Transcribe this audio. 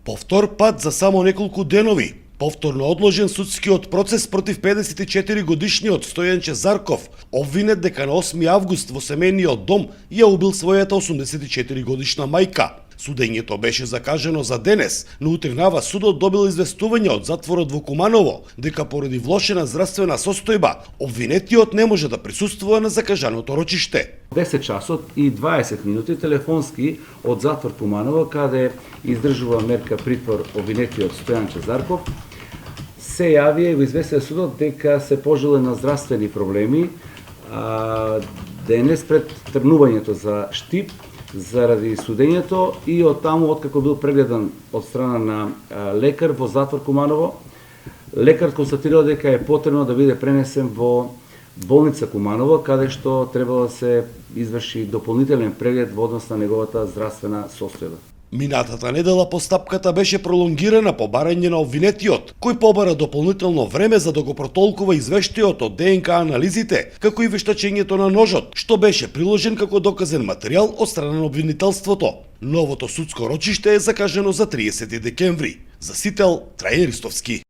Повтор пат за само неколку денови. Повторно одложен судскиот процес против 54 годишниот Стојанче Зарков, обвинет дека на 8 август во семејниот дом ја убил својата 84 годишна мајка. Судењето беше закажано за денес, но утринава судот добил известување од затворот во Куманово дека поради влошена здравствена состојба, обвинетиот не може да присуствува на закажаното рочиште. 10 часот и 20 минути телефонски од затвор Куманово, каде издржува мерка притвор обвинетиот Стојанче Зарков, се јави и го известија судот дека се пожеле на здравствени проблеми денес пред тргнувањето за Штип заради судењето и од таму откако бил прегледан од страна на лекар во затвор Куманово, лекар констатирал дека е потребно да биде пренесен во болница Куманово, каде што требало да се изврши дополнителен преглед во однос на неговата здравствена состојба. Минатата недела постапката беше пролонгирана по барање на обвинетиот, кој побара дополнително време за да го протолкува извештајот од ДНК анализите, како и вештачењето на ножот, што беше приложен како доказен материјал од страна на обвинителството. Новото судско рочиште е закажано за 30 декември. За Сител, Трајан Ристовски.